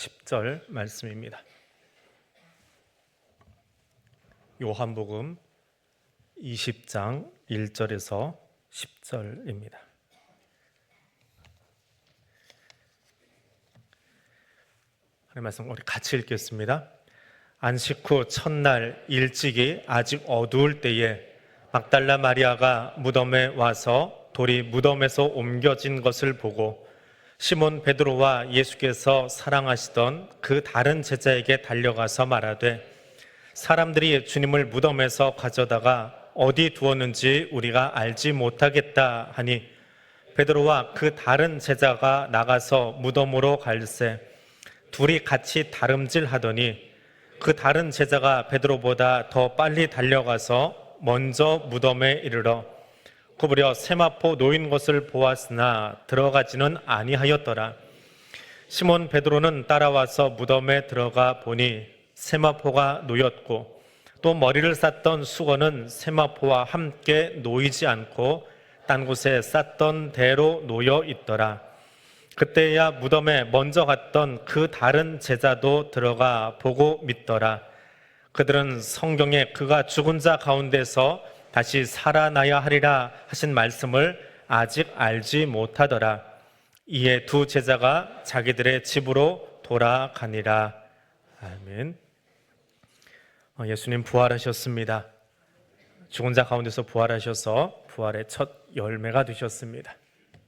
10절 말씀입니다. 요한복음 20장 1절에서 10절입니다. 하나님 말씀 우리 같이 읽겠습니다. 안식 후 첫날 일찍이 아직 어두울 때에 막달라 마리아가 무덤에 와서 돌이 무덤에서 옮겨진 것을 보고 시몬 베드로와 예수께서 사랑하시던 그 다른 제자에게 달려가서 말하되 사람들이 주님을 무덤에서 가져다가 어디 두었는지 우리가 알지 못하겠다 하니 베드로와 그 다른 제자가 나가서 무덤으로 갈새 둘이 같이 다름질하더니 그 다른 제자가 베드로보다 더 빨리 달려가서 먼저 무덤에 이르러 구부려 세마포 놓인 것을 보았으나 들어가지는 아니하였더라. 시몬 베드로는 따라와서 무덤에 들어가 보니 세마포가 놓였고 또 머리를 쌌던 수건은 세마포와 함께 놓이지 않고 딴 곳에 쌌던 대로 놓여 있더라. 그때야 무덤에 먼저 갔던 그 다른 제자도 들어가 보고 믿더라. 그들은 성경에 그가 죽은 자 가운데서 다시 살아나야 하리라 하신 말씀을 아직 알지 못하더라. 이에 두 제자가 자기들의 집으로 돌아가니라. 아멘. 예수님 부활하셨습니다. 죽은 자 가운데서 부활하셔서 부활의 첫 열매가 되셨습니다.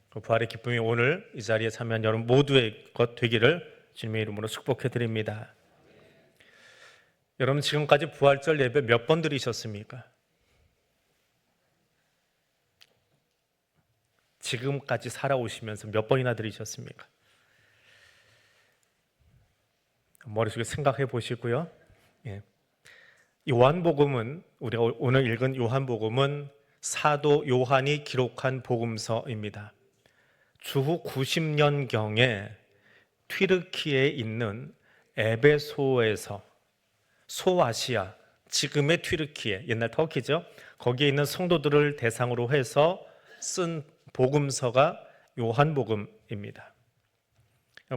그 부활의 기쁨이 오늘 이 자리에 참여한 여러분 모두의 것 되기를 주님의 이름으로 축복해 드립니다. 여러분 지금까지 부활절 예배 몇 번 드리셨습니까? 지금까지 살아오시면서 몇 번이나 드리셨습니까? 머릿속에 생각해 보시고요. 요한복음은 우리가 오늘 읽은 요한복음은 사도 요한이 기록한 복음서입니다. 주후 90년경에 튀르키에 있는 에베소에서 소아시아, 지금의 튀르키예, 옛날 터키죠. 거기에 있는 성도들을 대상으로 해서 쓴 복음서가 요한복음입니다.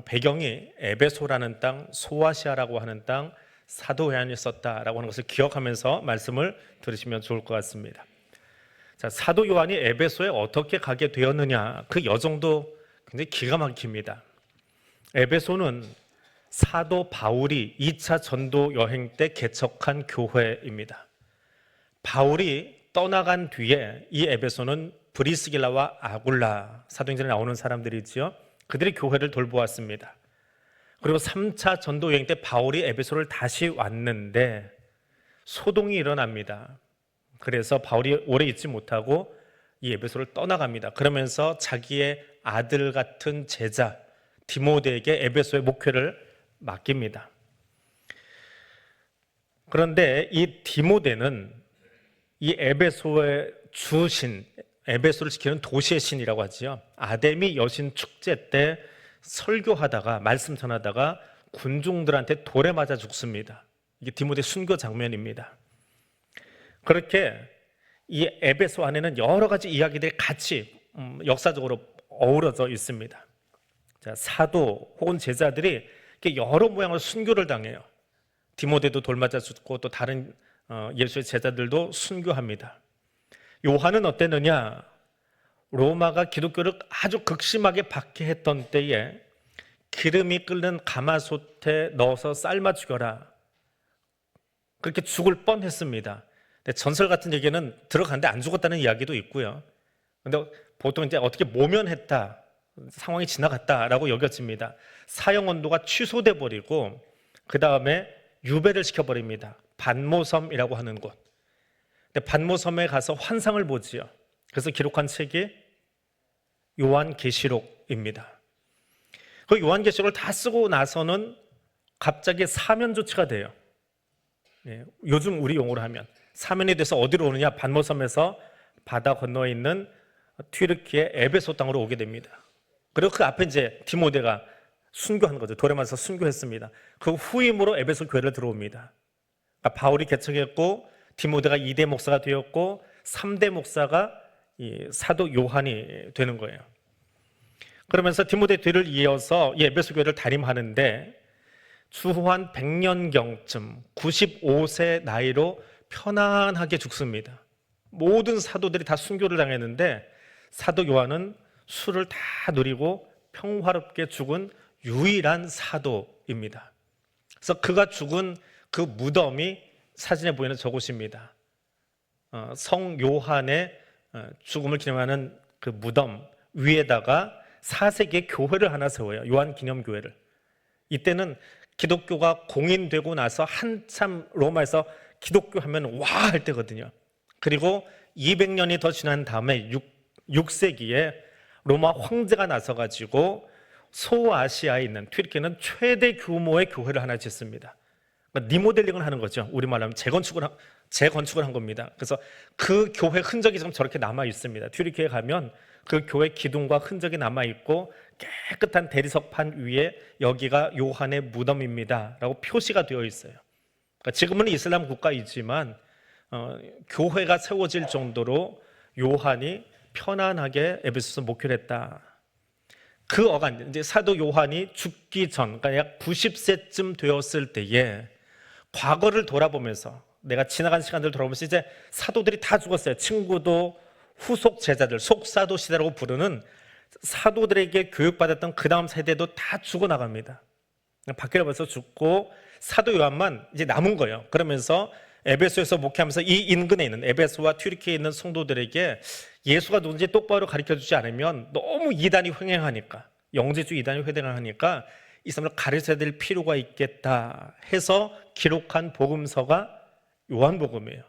배경이 에베소라는 땅, 소아시아라고 하는 땅, 사도 요한이 썼다라고 하는 것을 기억하면서 말씀을 들으시면 좋을 것 같습니다. 자, 사도 요한이 에베소에 어떻게 가게 되었느냐, 그 여정도 굉장히 기가 막힙니다. 에베소는 사도 바울이 2차 전도 여행 때 개척한 교회입니다. 바울이 떠나간 뒤에 이 에베소는 브리스길라와 아굴라, 사도행전에 나오는 사람들이지요. 그들이 교회를 돌보았습니다. 그리고 3차 전도 여행 때 바울이 에베소를 다시 왔는데 소동이 일어납니다. 그래서 바울이 오래 있지 못하고 이 에베소를 떠나갑니다. 그러면서 자기의 아들 같은 제자 디모데에게 에베소의 목회를 맡깁니다. 그런데 이 디모데는 이 에베소의 주신, 에베소를 지키는 도시의 신이라고 하지요. 아데미 여신 축제 때 설교하다가 말씀 전하다가 군중들한테 돌에 맞아 죽습니다. 이게 디모데 순교 장면입니다. 그렇게 이 에베소 안에는 여러 가지 이야기들이 같이 역사적으로 어우러져 있습니다. 자, 사도 혹은 제자들이 여러 모양으로 순교를 당해요. 디모데도 돌 맞아 죽고 또 다른 예수의 제자들도 순교합니다. 요한은 어땠느냐? 로마가 기독교를 아주 극심하게 박해했던 때에 기름이 끓는 가마솥에 넣어서 삶아 죽여라, 그렇게 죽을 뻔했습니다. 전설 같은 얘기는 들어갔는데 안 죽었다는 이야기도 있고요. 그런데 보통 이제 어떻게 모면했다, 상황이 지나갔다라고 여겨집니다. 사형 언도가 취소돼 버리고 그 다음에 유배를 시켜버립니다. 반모섬이라고 하는 곳. 반모섬에 가서 환상을 보지요. 그래서 기록한 책이 요한계시록입니다. 그 요한계시록을 다 쓰고 나서는 갑자기 사면 조치가 돼요. 요즘 우리 용어로 하면 사면이 돼서 어디로 오느냐? 반모섬에서 바다 건너에 있는 튀르키예 에베소 땅으로 오게 됩니다. 그리고 그 앞에 이제 디모데가 순교한 거죠. 돌에 맞아서 순교했습니다. 그 후임으로 에베소 교회를 들어옵니다. 그러니까 바울이 개척했고 디모데가 2대 목사가 되었고 3대 목사가 이 사도 요한이 되는 거예요. 그러면서 디모데 뒤를 이어서 이 에베소 교회를 담임하는데 주후 한 100년경쯤 95세 나이로 편안하게 죽습니다. 모든 사도들이 다 순교를 당했는데 사도 요한은 술을 다 누리고 평화롭게 죽은 유일한 사도입니다. 그래서 그가 죽은 그 무덤이 사진에 보이는 저곳입니다. 성 요한의 죽음을 기념하는 그 무덤 위에다가 4세기의 교회를 하나 세워요. 요한 기념교회를. 이때는 기독교가 공인되고 나서 한참 로마에서 기독교 하면 와 할 때거든요. 그리고 200년이 더 지난 다음에 6세기에 로마 황제가 나서가지고 소아시아에 있는 튀르키예는 최대 규모의 교회를 하나 짓습니다. 그러니까 리모델링을 하는 거죠. 우리말로 하면 재건축을 한 겁니다. 그래서 그 교회 흔적이 지금 저렇게 남아 있습니다. 튀르키예에 가면 그 교회 기둥과 흔적이 남아 있고 깨끗한 대리석판 위에 여기가 요한의 무덤입니다 라고 표시가 되어 있어요. 그러니까 지금은 이슬람 국가이지만 교회가 세워질 정도로 요한이 편안하게 에베소서 목회를 했다. 그 어간, 이제 사도 요한이 죽기 전, 그러니까 약 90세쯤 되었을 때에 과거를 돌아보면서, 내가 지나간 시간들을 돌아보면서 이제 사도들이 다 죽었어요. 친구도 후속 제자들, 속사도 시대라고 부르는 사도들에게 교육받았던 그 다음 세대도 다 죽어나갑니다. 밖에 벌써 죽고 사도 요한만 이제 남은 거예요. 그러면서 에베소에서 목회하면서 이 인근에 있는 에베소와 튀르키예에 있는 성도들에게 예수가 누군지 똑바로 가르쳐주지 않으면 너무 이단이 횡행하니까, 영지주의 이단이 횡행하니까 이 사람을 가르쳐야 될 필요가 있겠다 해서 기록한 복음서가 요한복음이에요.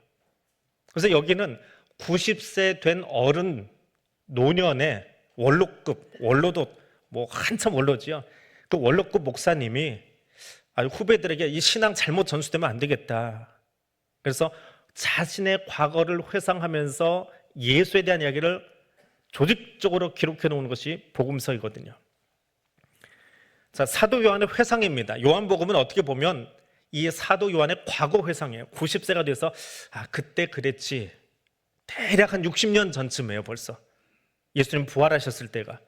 그래서 여기는 90세 된 어른 노년의 원로급, 원로도 뭐 한참 원로지요. 그 원로급 목사님이 아주 후배들에게 이 신앙 잘못 전수되면 안 되겠다. 그래서 자신의 과거를 회상하면서 예수에 대한 이야기를 조직적으로 기록해 놓은 것이 복음서이거든요. 자, 사도 요한의 회상입니다. 요한복음은 어떻게 보면 이 사도 요한의 과거 회상이에요. 90세가 돼서 그때 그랬지. 대략 한 60년 전쯤이에요. 벌써 예수님 부활하셨을 때가.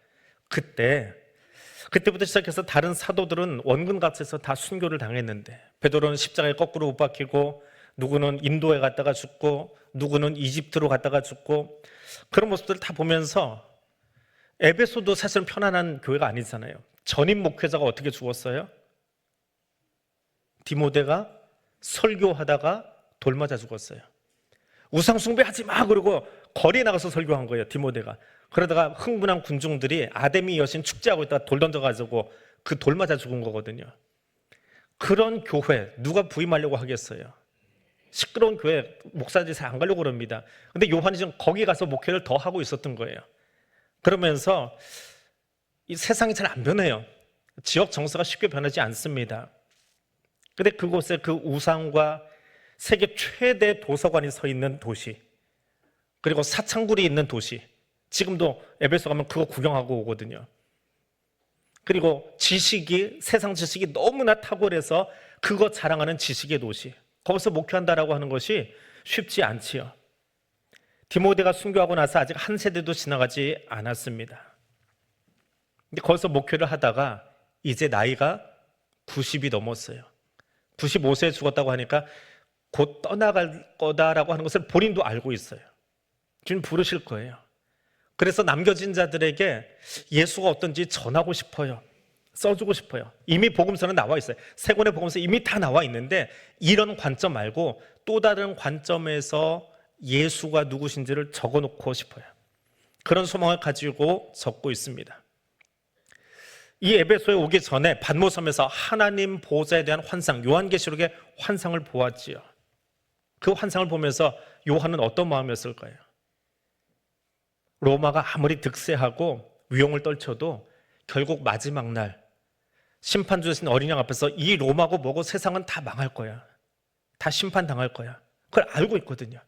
그때부터 시작해서 다른 사도들은 원근갑에서 다 순교를 당했는데, 베드로는 십자가에 거꾸로 못 박히고, 누구는 인도에 갔다가 죽고, 누구는 이집트로 갔다가 죽고, 그런 모습들을 다 보면서 에베소도 사실은 편안한 교회가 아니잖아요. 전임 목회자가 어떻게 죽었어요? 디모데가 설교하다가 돌 맞아 죽었어요. 우상 숭배하지 마 그러고 거리에 나가서 설교한 거예요. 디모데가. 그러다가 흥분한 군중들이 아데미 여신 축제하고 있다가 돌 던져가지고 그 돌 맞아 죽은 거거든요. 그런 교회 누가 부임하려고 하겠어요? 시끄러운 교회 목사들이 잘 안 가려고 그럽니다. 근데 요한이 지금 거기 가서 목회를 더 하고 있었던 거예요. 그러면서 이 세상이 잘 안 변해요. 지역 정서가 쉽게 변하지 않습니다. 근데 그곳에 그 우상과 세계 최대 도서관이 서 있는 도시, 그리고 사창굴이 있는 도시, 지금도 에베소 가면 그거 구경하고 오거든요. 그리고 지식이, 세상 지식이 너무나 탁월해서 그거 자랑하는 지식의 도시, 거기서 목회한다라고 하는 것이 쉽지 않지요. 디모데가 순교하고 나서 아직 한 세대도 지나가지 않았습니다. 근데 거기서 목회를 하다가 이제 나이가 90이 넘었어요. 95세에 죽었다고 하니까 곧 떠나갈 거다라고 하는 것을 본인도 알고 있어요. 주님 부르실 거예요. 그래서 남겨진 자들에게 예수가 어떤지 전하고 싶어요. 써주고 싶어요. 이미 복음서는 나와 있어요. 세 권의 복음서 이미 다 나와 있는데 이런 관점 말고 또 다른 관점에서 예수가 누구신지를 적어놓고 싶어요. 그런 소망을 가지고 적고 있습니다. 이 에베소에 오기 전에 받모섬에서 하나님 보좌에 대한 환상, 요한계시록의 환상을 보았지요. 그 환상을 보면서 요한은 어떤 마음이었을까요? 로마가 아무리 득세하고 위용을 떨쳐도 결국 마지막 날 심판 주신 어린 양 앞에서 이 로마고 뭐고 세상은 다 망할 거야. 다 심판당할 거야. 그걸 알고 있거든요.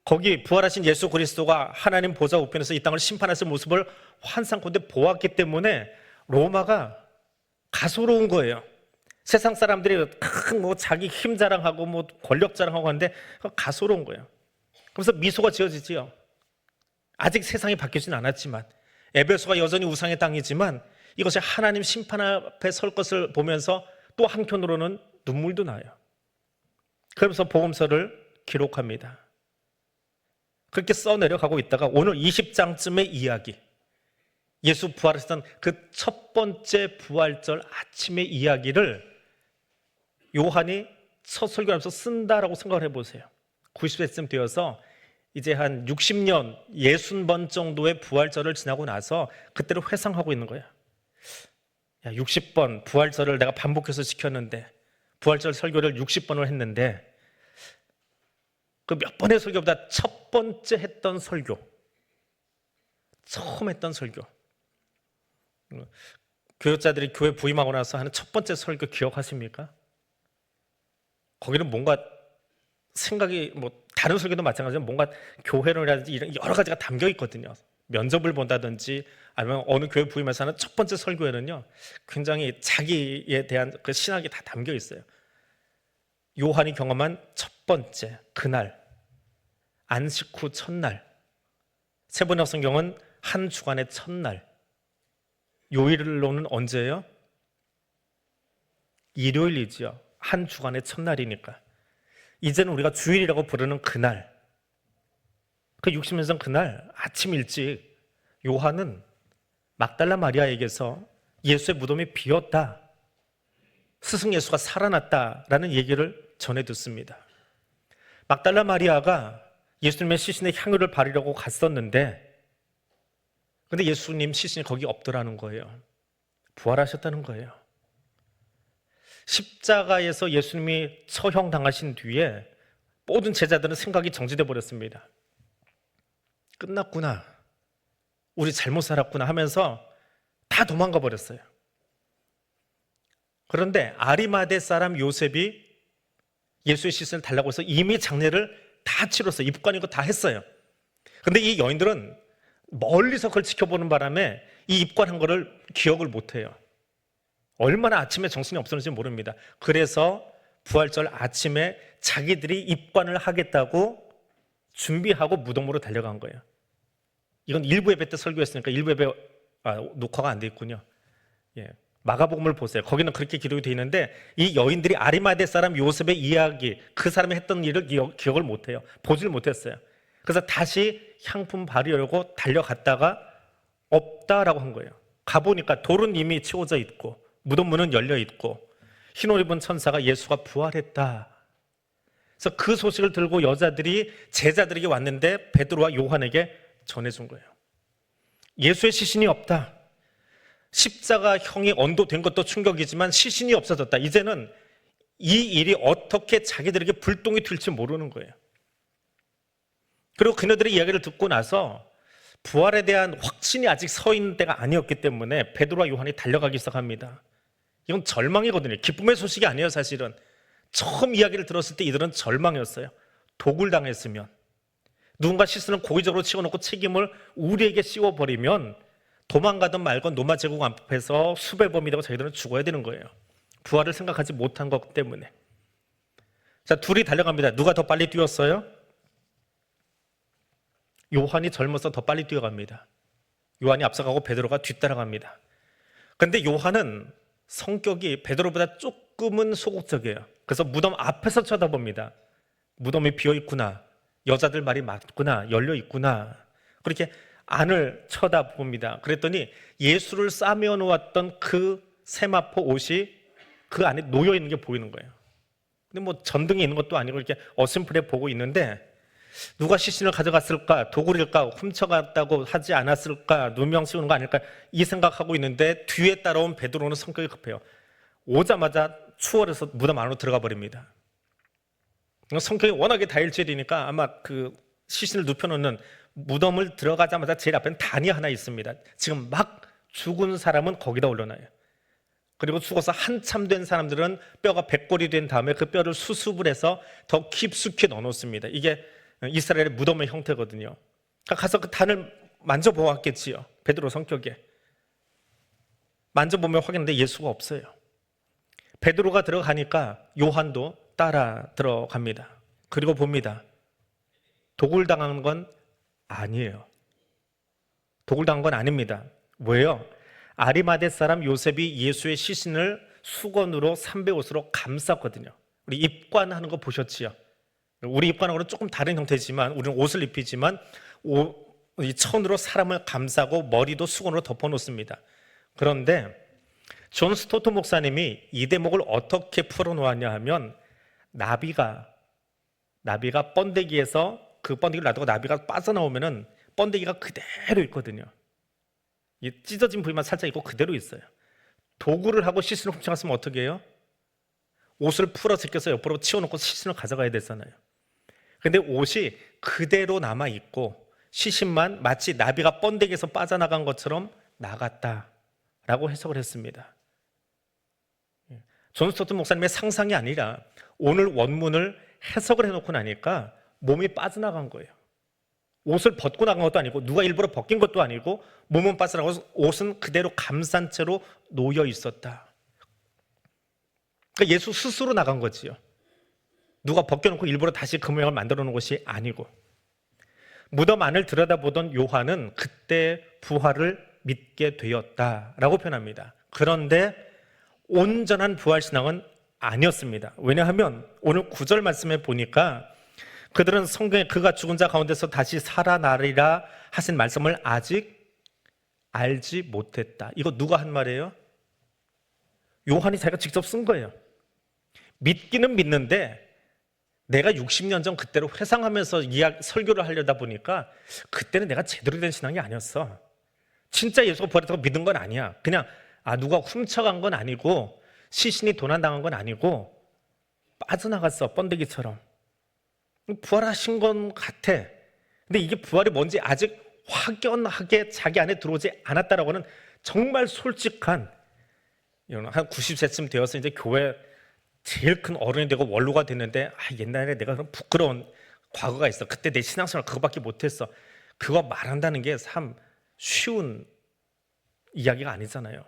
거기 부활하신 예수 그리스도가 하나님 보좌 우편에서 이 땅을 심판하실 모습을 환상컨대 보았기 때문에 로마가 가소로운 거예요. 세상 사람들이 뭐 자기 힘 자랑하고 뭐 권력 자랑하고 하는데 가소로운 거예요. 그래서 미소가 지어지지요. 아직 세상이 바뀌진 않았지만, 에베소가 여전히 우상의 땅이지만 이것이 하나님 심판 앞에 설 것을 보면서 또 한편으로는 눈물도 나요. 그러면서 복음서를 기록합니다. 그렇게 써내려가고 있다가 오늘 20장쯤의 이야기, 예수 부활하셨던 그 첫 번째 부활절 아침의 이야기를 요한이 첫 설교하면서 쓴다라고 생각을 해보세요. 90세쯤 되어서 이제 한 60년, 60번 정도의 부활절을 지나고 나서 그때를 회상하고 있는 거야. 야, 60번 부활절을 내가 반복해서 지켰는데, 부활절 설교를 60번을 했는데, 그 몇 번의 설교보다 첫 번째 했던 설교, 처음 했던 설교, 교육자들이 교회 부임하고 나서 하는 첫 번째 설교 기억하십니까? 거기는 뭔가 생각이, 다른 설교도 마찬가지로 뭔가 교회론이라든지 이런 여러 가지가 담겨 있거든요. 면접을 본다든지 아니면 어느 교회 부임해서 하는 첫 번째 설교에는요, 굉장히 자기에 대한 그 신학이 다 담겨 있어요. 요한이 경험한 첫 번째 그날, 안식 후 첫날, 세번역 성경은 한 주간의 첫날, 요일로는 언제예요? 일요일이지요. 한 주간의 첫날이니까. 이제는 우리가 주일이라고 부르는 그날, 그 60년 전 그날 아침 일찍 요한은 막달라 마리아에게서 예수의 무덤이 비었다, 스승 예수가 살아났다라는 얘기를 전해 듣습니다. 막달라 마리아가 예수님의 시신에 향유를 바르려고 갔었는데, 근데 예수님 시신이 거기 없더라는 거예요. 부활하셨다는 거예요. 십자가에서 예수님이 처형당하신 뒤에 모든 제자들은 생각이 정지돼 버렸습니다. 끝났구나, 우리 잘못 살았구나 하면서 다 도망가 버렸어요. 그런데 아리마대 사람 요셉이 예수의 시신을 달라고 해서 이미 장례를 다 치렀어요. 입관이고 다 했어요. 근데 이 여인들은 멀리서 그걸 지켜보는 바람에 이 입관한 거를 기억을 못해요. 얼마나 아침에 정신이 없었는지 모릅니다. 그래서 부활절 아침에 자기들이 입관을 하겠다고 준비하고 무덤으로 달려간 거예요. 이건 일부 예배 때 설교했으니까 일부 예배 녹화가 안 돼 있군요. 예, 마가복음을 보세요. 거기는 그렇게 기록이 되어 있는데 이 여인들이 아리마대 사람 요셉의 이야기, 그 사람이 했던 일을 기억을 못해요. 보질 못했어요. 그래서 다시 향품 바르려고 달려갔다가 없다라고 한 거예요. 가보니까 돌은 이미 치워져 있고 무덤 문은 열려 있고 흰 옷 입은 천사가 예수가 부활했다. 그래서 그 소식을 들고 여자들이 제자들에게 왔는데 베드로와 요한에게 전해준 거예요. 예수의 시신이 없다. 십자가 형이 언도된 것도 충격이지만 시신이 없어졌다. 이제는 이 일이 어떻게 자기들에게 불똥이 튈지 모르는 거예요. 그리고 그녀들의 이야기를 듣고 나서 부활에 대한 확신이 아직 서 있는 때가 아니었기 때문에 베드로와 요한이 달려가기 시작합니다. 이건 절망이거든요. 기쁨의 소식이 아니에요. 사실은 처음 이야기를 들었을 때 이들은 절망이었어요. 독을 당했으면, 누군가 시신을 고의적으로 치워놓고 책임을 우리에게 씌워버리면 도망가든 말건 로마 제국 앞에서 수배범이 되고 자기들은 죽어야 되는 거예요. 부활을 생각하지 못한 것 때문에. 자, 둘이 달려갑니다. 누가 더 빨리 뛰었어요? 요한이 젊어서 더 빨리 뛰어갑니다. 요한이 앞서가고 베드로가 뒤따라갑니다. 그런데 요한은 성격이 베드로보다 조금은 소극적이에요. 그래서 무덤 앞에서 쳐다봅니다. 무덤이 비어있구나, 여자들 말이 맞구나, 열려있구나, 그렇게 안을 쳐다봅니다. 그랬더니 예수를 싸매어 놓았던 그 세마포 옷이 그 안에 놓여있는 게 보이는 거예요. 근데 뭐 전등이 있는 것도 아니고 이렇게 어슴푸레 보고 있는데, 누가 시신을 가져갔을까, 도굴일까, 훔쳐갔다고 하지 않았을까, 누명 씌우는 거 아닐까, 이 생각하고 있는데 뒤에 따라온 베드로는 성격이 급해요. 오자마자 추월해서 무덤 안으로 들어가 버립니다. 성격이 워낙에 다혈질이니까 아마 그 시신을 눕혀놓는 무덤을 들어가자마자 제일 앞에는 단이 하나 있습니다. 지금 막 죽은 사람은 거기다 올려놔요. 그리고 죽어서 한참 된 사람들은 뼈가 백골이 된 다음에 그 뼈를 수습을 해서 더 깊숙이 넣어놓습니다. 이게 이스라엘의 무덤의 형태거든요. 가서 그 단을 만져보았겠지요. 베드로 성격에. 만져보면 확인했는데 예수가 없어요. 베드로가 들어가니까 요한도 따라 들어갑니다. 그리고 봅니다. 독을 당한 건 아니에요. 독을 당한 건 아닙니다. 왜요? 아리마대 사람 요셉이 예수의 시신을 수건으로 삼베옷으로 감쌌거든요. 우리 입관하는 거 보셨지요? 우리 입관하고는 조금 다른 형태지만 우리는 옷을 입히지만 이 천으로 사람을 감싸고 머리도 수건으로 덮어놓습니다. 그런데 존 스토트 목사님이 이 대목을 어떻게 풀어놓았냐 하면 나비가 번데기에서 그 번데기를 놔두고 나비가 빠져나오면은 번데기가 그대로 있거든요. 이 찢어진 부위만 살짝 있고 그대로 있어요. 도구를 하고 시신을 훔쳐갔으면 어떻게 해요? 옷을 풀어 제껴서 옆으로 치워놓고 시신을 가져가야 되잖아요. 근데 옷이 그대로 남아있고 시신만 마치 나비가 번데기에서 빠져나간 것처럼 나갔다라고 해석을 했습니다. 존 스토트 목사님의 상상이 아니라 오늘 원문을 해석을 해놓고 나니까 몸이 빠져나간 거예요. 옷을 벗고 나간 것도 아니고 누가 일부러 벗긴 것도 아니고 몸은 빠져나가서 옷은 그대로 감싼 채로 놓여 있었다. 그러니까 예수 스스로 나간 거지요. 누가 벗겨놓고 일부러 다시 그 모양을 만들어 놓은 것이 아니고. 무덤 안을 들여다보던 요한은 그때 부활을 믿게 되었다라고 표현합니다. 그런데 온전한 부활신앙은 아니었습니다. 왜냐하면 오늘 9절 말씀에 보니까 그들은 성경에 그가 죽은 자 가운데서 다시 살아나리라 하신 말씀을 아직 알지 못했다. 이거 누가 한 말이에요? 요한이 자기가 직접 쓴 거예요. 믿기는 믿는데 내가 60년 전 그때로 회상하면서 설교를 하려다 보니까 그때는 내가 제대로 된 신앙이 아니었어. 진짜 예수가 부활했다고 믿은 건 아니야. 그냥 누가 훔쳐간 건 아니고 시신이 도난당한 건 아니고 빠져나갔어, 번데기처럼. 부활하신 건 같아. 근데 이게 부활이 뭔지 아직 확연하게 자기 안에 들어오지 않았다라고는 정말 솔직한, 한 90세쯤 되어서 이제 교회 제일 큰 어른이 되고 원로가 됐는데 옛날에 내가 그런 부끄러운 과거가 있어. 그때 내 신앙생활 그거밖에 못했어. 그거 말한다는 게 참 쉬운 이야기가 아니잖아요.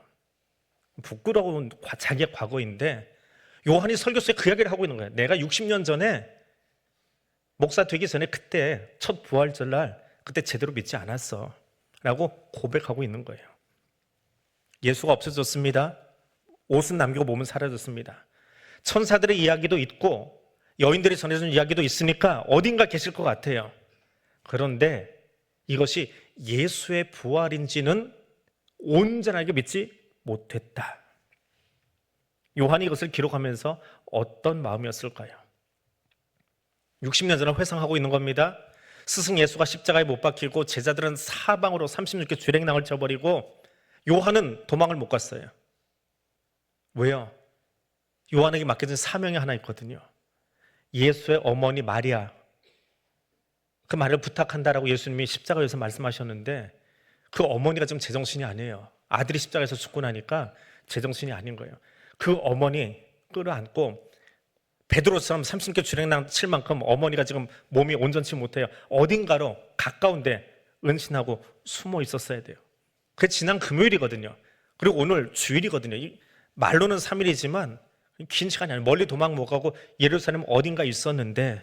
부끄러운 자기의 과거인데 요한이 설교서에 그 이야기를 하고 있는 거예요. 내가 60년 전에 목사 되기 전에 그때 첫 부활절날 그때 제대로 믿지 않았어 라고 고백하고 있는 거예요. 예수가 없어졌습니다. 옷은 남기고 몸은 사라졌습니다. 천사들의 이야기도 있고 여인들이 전해주는 이야기도 있으니까 어딘가 계실 것 같아요. 그런데 이것이 예수의 부활인지는 온전하게 믿지 못했다. 요한이 이것을 기록하면서 어떤 마음이었을까요? 60년 전에 회상하고 있는 겁니다. 스승 예수가 십자가에 못 박히고 제자들은 사방으로 36개 주랭낭을 쳐버리고 요한은 도망을 못 갔어요. 왜요? 요한에게 맡겨진 사명이 하나 있거든요. 예수의 어머니 마리아, 그 말을 부탁한다라고 예수님이 십자가에서 말씀하셨는데 그 어머니가 지금 제정신이 아니에요. 아들이 십자가에서 죽고 나니까 제정신이 아닌 거예요. 그 어머니 끌어안고 베드로처럼 30개 주랭낭 칠 만큼 어머니가 지금 몸이 온전치 못해요. 어딘가로 가까운데 은신하고 숨어 있었어야 돼요. 그게 지난 금요일이거든요. 그리고 오늘 주일이거든요. 말로는 3일이지만 긴 시간이 아니에요. 멀리 도망 못 가고 예루살렘 어딘가 있었는데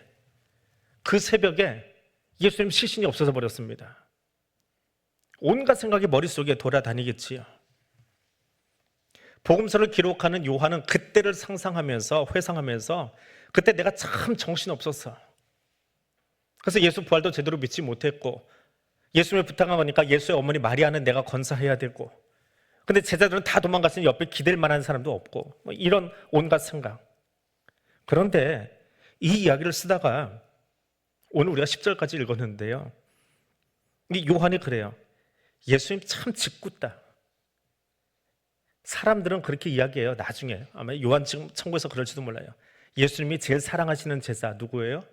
그 새벽에 예수님 시신이 없어져 버렸습니다. 온갖 생각이 머릿속에 돌아다니겠지요. 복음서를 기록하는 요한은 그때를 상상하면서 회상하면서 그때 내가 참 정신없었어. 그래서 예수 부활도 제대로 믿지 못했고 예수님을 부탁한 거니까 예수의 어머니 마리아는 내가 건사해야 되고 근데 제자들은 다 도망갔으니 옆에 기댈 만한 사람도 없고 이런 온갖 생각. 그런데 이 이야기를 쓰다가 오늘 우리가 10절까지 읽었는데요. 이 요한이 그래요. 예수님 참 짓궂다. 사람들은 그렇게 이야기해요. 나중에 아마 요한 지금 천국에서 그럴지도 몰라요. 예수님이 제일 사랑하시는 제자 누구예요?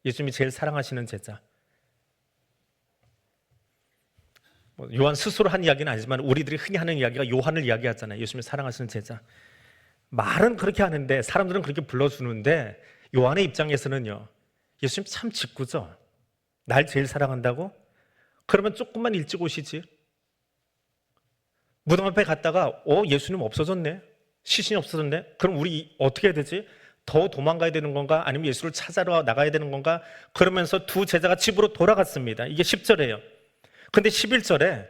예수님이 제일 사랑하시는 제자. 요한 스스로 한 이야기는 아니지만 우리들이 흔히 하는 이야기가 요한을 이야기하잖아요. 예수님이 사랑하시는 제자. 말은 그렇게 하는데 사람들은 그렇게 불러주는데 요한의 입장에서는요. 예수님 참 짓궂어. 날 제일 사랑한다고? 그러면 조금만 일찍 오시지. 무덤 앞에 갔다가 예수님 없어졌네. 시신이 없어졌네. 그럼 우리 어떻게 해야 되지? 더 도망가야 되는 건가? 아니면 예수를 찾아러 나가야 되는 건가? 그러면서 두 제자가 집으로 돌아갔습니다. 이게 10절이에요. 근데 11절에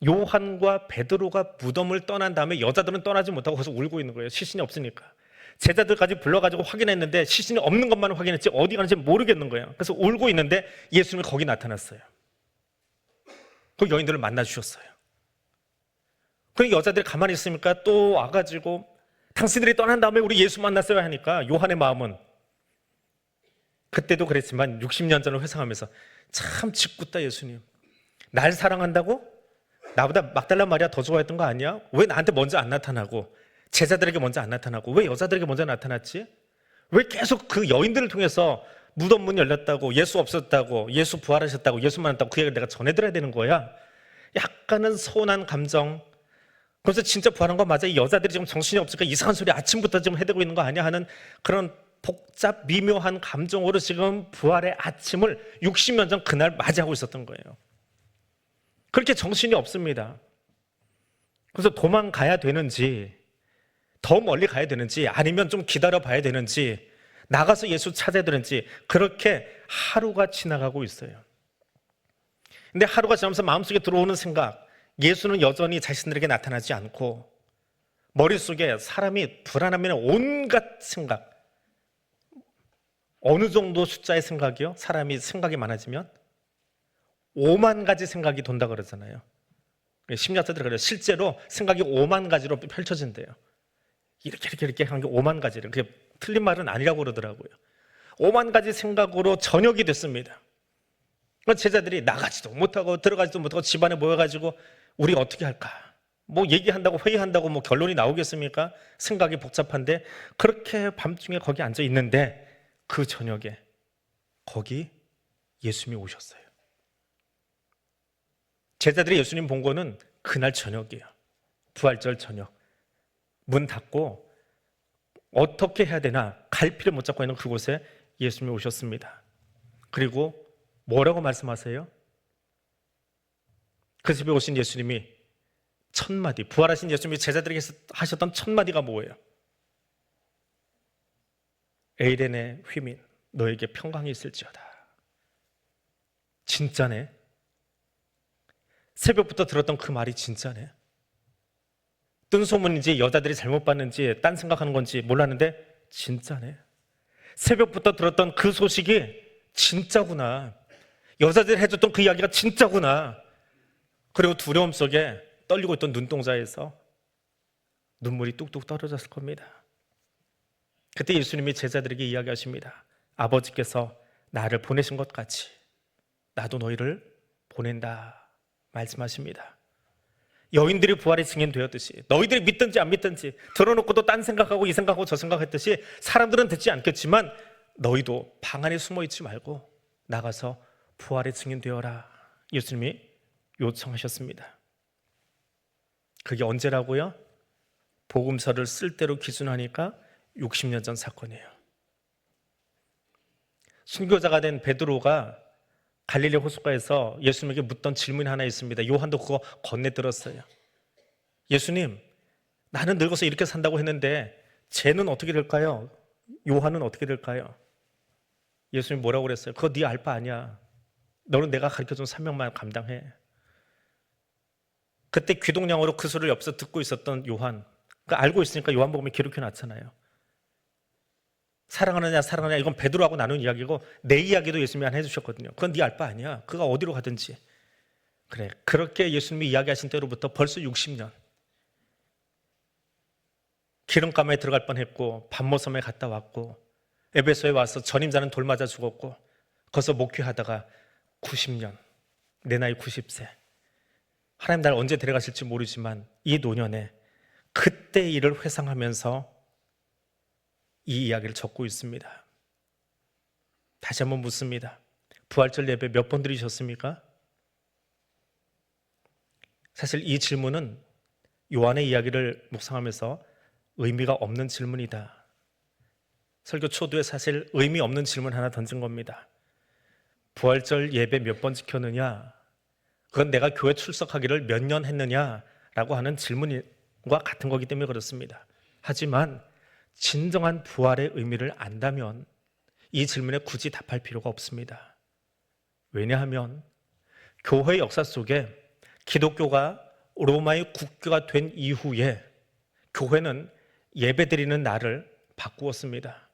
요한과 베드로가 무덤을 떠난 다음에 여자들은 떠나지 못하고 거기서 울고 있는 거예요. 시신이 없으니까. 제자들까지 불러가지고 확인했는데 시신이 없는 것만 확인했지 어디 가는지 모르겠는 거예요. 그래서 울고 있는데 예수님이 거기 나타났어요. 그 여인들을 만나 주셨어요. 그 여자들이 가만히 있으니까 또 와가지고 당신들이 떠난 다음에 우리 예수 만났어요 하니까 요한의 마음은 그때도 그랬지만 60년 전을 회상하면서 참 짓궂다 예수님. 날 사랑한다고? 나보다 막달라 마리아 더 좋아했던 거 아니야? 왜 나한테 먼저 안 나타나고 제자들에게 먼저 안 나타나고 왜 여자들에게 먼저 나타났지? 왜 계속 그 여인들을 통해서 무덤 문 열렸다고 예수 없었다고 예수 부활하셨다고 예수 만났다고 그 얘기를 내가 전해드려야 되는 거야? 약간은 서운한 감정. 그래서 진짜 부활한 거 맞아? 이 여자들이 지금 정신이 없으니까 이상한 소리 아침부터 지금 해대고 있는 거 아니야? 하는 그런 복잡 미묘한 감정으로 지금 부활의 아침을 60년 전 그날 맞이하고 있었던 거예요. 그렇게 정신이 없습니다. 그래서 도망가야 되는지 더 멀리 가야 되는지 아니면 좀 기다려 봐야 되는지 나가서 예수 찾아야 되는지 그렇게 하루가 지나가고 있어요. 근데 하루가 지나면서 마음속에 들어오는 생각, 예수는 여전히 자신들에게 나타나지 않고 머릿속에 사람이 불안하면 온갖 생각, 어느 정도 숫자의 생각이요? 사람이 생각이 많아지면 5만 가지 생각이 돈다 그러잖아요. 심리학자들이 그래요. 실제로 생각이 5만 가지로 펼쳐진대요. 이렇게 하는 게 5만 가지를. 그게 틀린 말은 아니라고 그러더라고요. 5만 가지 생각으로 저녁이 됐습니다. 제자들이 나가지도 못하고 들어가지도 못하고 집안에 모여가지고 우리 어떻게 할까? 뭐 얘기한다고 회의한다고 뭐 결론이 나오겠습니까? 생각이 복잡한데 그렇게 밤중에 거기 앉아 있는데 그 저녁에 거기 예수님이 오셨어요. 제자들이 예수님 본 거는 그날 저녁이에요. 부활절 저녁. 문 닫고 어떻게 해야 되나 갈피를 못 잡고 있는 그곳에 예수님이 오셨습니다. 그리고 뭐라고 말씀하세요? 그 집에 오신 예수님이 첫 마디, 부활하신 예수님이 제자들에게 하셨던 첫 마디가 뭐예요? 에이레네 휘민, 너에게 평강이 있을지어다. 진짜네? 새벽부터 들었던 그 말이 진짜네? 뜬 소문인지 여자들이 잘못 봤는지 딴 생각하는 건지 몰랐는데 진짜네? 새벽부터 들었던 그 소식이 진짜구나. 여자들이 해줬던 그 이야기가 진짜구나. 그리고 두려움 속에 떨리고 있던 눈동자에서 눈물이 뚝뚝 떨어졌을 겁니다. 그때 예수님이 제자들에게 이야기하십니다. 아버지께서 나를 보내신 것 같이 나도 너희를 보낸다 말씀하십니다. 여인들이 부활의 증인되었듯이 너희들이 믿든지 안 믿든지 들어놓고도 딴 생각하고 이 생각하고 저 생각했듯이 사람들은 듣지 않겠지만 너희도 방 안에 숨어 있지 말고 나가서 부활의 증인되어라. 예수님이 요청하셨습니다. 그게 언제라고요? 복음서를 쓸 대로 기준하니까 60년 전 사건이에요. 순교자가 된 베드로가 갈릴리 호숫가에서 예수님에게 묻던 질문이 하나 있습니다. 요한도 그거 건네들었어요. 예수님, 나는 늙어서 이렇게 산다고 했는데 쟤는 어떻게 될까요? 요한은 어떻게 될까요? 예수님이 뭐라고 그랬어요? 그거 네 알 바 아니야. 너는 내가 가르쳐준 사명만 감당해. 그때 귀동냥으로 그 소리를 옆에서 듣고 있었던 요한, 알고 있으니까 요한복음에 기록해놨잖아요. 사랑하느냐 사랑하느냐 이건 베드로하고 나눈 이야기고 내 이야기도 예수님이 안 해주셨거든요. 그건 네 알 바 아니야. 그가 어디로 가든지. 그래, 그렇게 예수님이 이야기하신 때로부터 벌써 60년. 기름감에 들어갈 뻔했고 밤모섬에 갔다 왔고 에베소에 와서 전임자는 돌 맞아 죽었고 거기서 목회하다가 90년, 내 나이 90세. 하나님 날 언제 데려가실지 모르지만 이 노년에 그때 일을 회상하면서 이 이야기를 적고 있습니다. 다시 한번 묻습니다. 부활절 예배 몇 번 드리셨습니까? 사실 이 질문은 요한의 이야기를 묵상하면서 의미가 없는 질문이다. 설교 초두에 사실 의미 없는 질문 하나 던진 겁니다. 부활절 예배 몇 번 지켰느냐? 그건 내가 교회 출석하기를 몇 년 했느냐라고 하는 질문과 같은 거기 때문에 그렇습니다. 하지만 진정한 부활의 의미를 안다면 이 질문에 굳이 답할 필요가 없습니다. 왜냐하면 교회의 역사 속에 기독교가 로마의 국교가 된 이후에 교회는 예배드리는 날을 바꾸었습니다.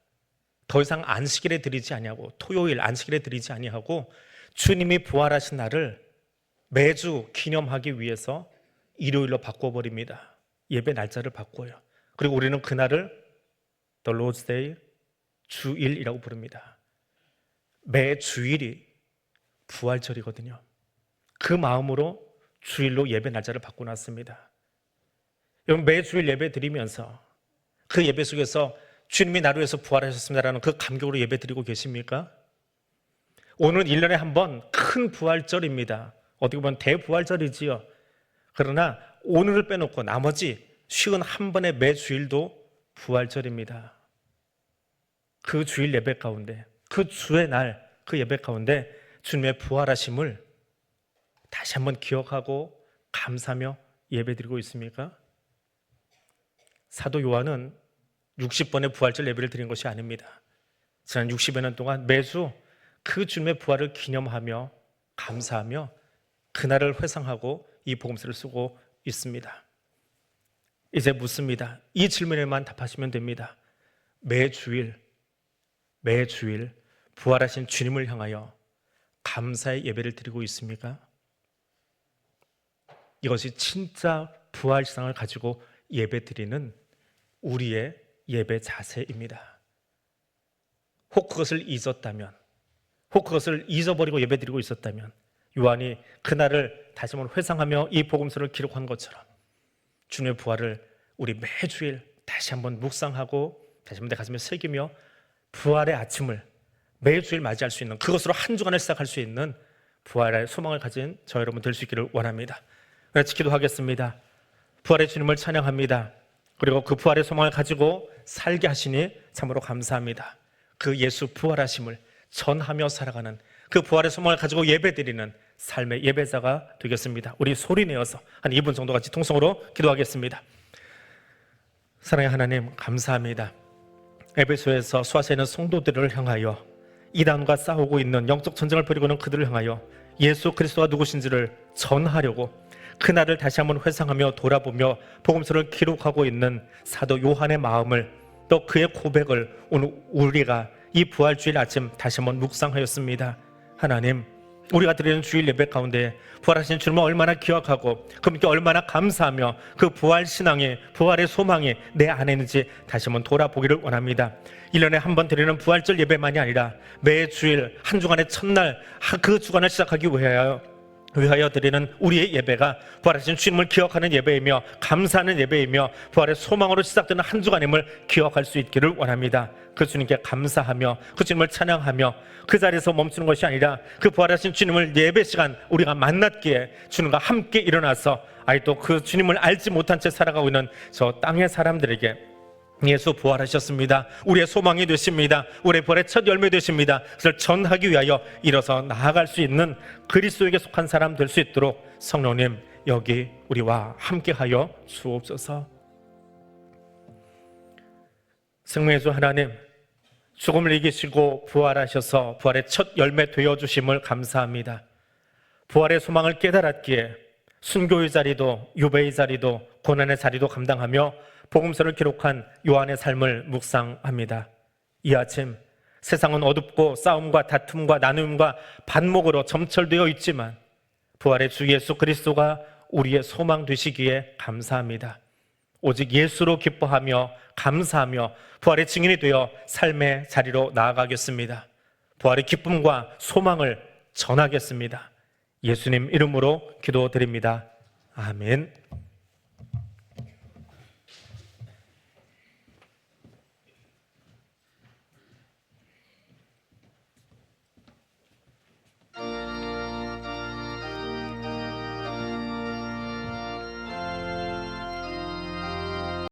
더 이상 안식일에 드리지 아니하고, 토요일 안식일에 드리지 아니하고 주님이 부활하신 날을 매주 기념하기 위해서 일요일로 바꿔버립니다. 예배 날짜를 바꿔요. 그리고 우리는 그날을 The Lord's Day, 주일이라고 부릅니다. 매 주일이 부활절이거든요. 그 마음으로 주일로 예배 날짜를 바꿔놨습니다. 여러분, 매 주일 예배 드리면서 그 예배 속에서 주님이 나를 위해서 부활하셨습니다라는 그 감격으로 예배 드리고 계십니까? 오늘은 1년에 한 번 큰 부활절입니다. 어떻게 보면 대부활절이지요. 그러나 오늘을 빼놓고 나머지 51번의 매 주일도 부활절입니다. 그 주일 예배 가운데, 그 주의 날, 그 예배 가운데 주님의 부활하심을 다시 한번 기억하고 감사하며 예배드리고 있습니까? 사도 요한은 60번의 부활절 예배를 드린 것이 아닙니다. 지난 60여 년 동안 매주 그 주님의 부활을 기념하며 감사하며 그날을 회상하고 이 복음서를 쓰고 있습니다. 이제 묻습니다. 이 질문에만 답하시면 됩니다. 매주일 부활하신 주님을 향하여 감사의 예배를 드리고 있습니까? 이것이 진짜 부활상을 가지고 예배 드리는 우리의 예배 자세입니다. 혹 그것을 잊었다면, 혹 그것을 잊어버리고 예배 드리고 있었다면 요한이 그날을 다시 한번 회상하며 이 복음서를 기록한 것처럼 주님의 부활을 우리 매주일 다시 한번 묵상하고 다시 한번 내 가슴에 새기며 부활의 아침을 매주일 맞이할 수 있는, 그것으로 한 주간을 시작할 수 있는 부활의 소망을 가진 저 여러분 될 수 있기를 원합니다. 같이 기도하겠습니다. 부활의 주님을 찬양합니다. 그리고 그 부활의 소망을 가지고 살게 하시니 참으로 감사합니다. 그 예수 부활하심을 전하며 살아가는 그 부활의 소망을 가지고 예배드리는 삶의 예배자가 되겠습니다. 우리 소리 내어서 한 2분 정도 같이 통성으로 기도하겠습니다. 사랑의 하나님, 감사합니다. 에베소에서 수아시아 있는 성도들을 향하여 이단과 싸우고 있는 영적 전쟁을 벌이고 있는 그들을 향하여 예수 그리스도가 누구신지를 전하려고 그날을 다시 한번 회상하며 돌아보며 복음서를 기록하고 있는 사도 요한의 마음을, 또 그의 고백을 오늘 우리가 이 부활주일 아침 다시 한번 묵상하였습니다. 하나님, 우리가 드리는 주일 예배 가운데 부활하신 주님을 얼마나 기억하고 그분께 얼마나 감사하며 그 부활 신앙이, 부활의 소망이 내 안에 있는지 다시 한번 돌아보기를 원합니다. 1년에 한 번 드리는 부활절 예배만이 아니라 매 주일 한 주간의 첫날 그 주간을 시작하기 위하여 드리는 우리의 예배가 부활하신 주님을 기억하는 예배이며 감사하는 예배이며 부활의 소망으로 시작되는 한 주간임을 기억할 수 있기를 원합니다. 그 주님께 감사하며 그 주님을 찬양하며 그 자리에서 멈추는 것이 아니라 그 부활하신 주님을 예배 시간 우리가 만났기에 주님과 함께 일어나서 아직도 그 주님을 알지 못한 채 살아가고 있는 저 땅의 사람들에게 예수 부활하셨습니다. 우리의 소망이 되십니다. 우리의 부활의 첫 열매 되십니다. 그것을 전하기 위하여 일어서 나아갈 수 있는 그리스도에게 속한 사람 될 수 있도록 성령님 여기 우리와 함께하여 주옵소서. 생명의 주 하나님, 죽음을 이기시고 부활하셔서 부활의 첫 열매 되어주심을 감사합니다. 부활의 소망을 깨달았기에 순교의 자리도 유배의 자리도 고난의 자리도 감당하며 복음서를 기록한 요한의 삶을 묵상합니다. 이 아침 세상은 어둡고 싸움과 다툼과 나눔과 반목으로 점철되어 있지만 부활의 주 예수 그리스도가 우리의 소망 되시기에 감사합니다. 오직 예수로 기뻐하며 감사하며 부활의 증인이 되어 삶의 자리로 나아가겠습니다. 부활의 기쁨과 소망을 전하겠습니다. 예수님 이름으로 기도드립니다. 아멘.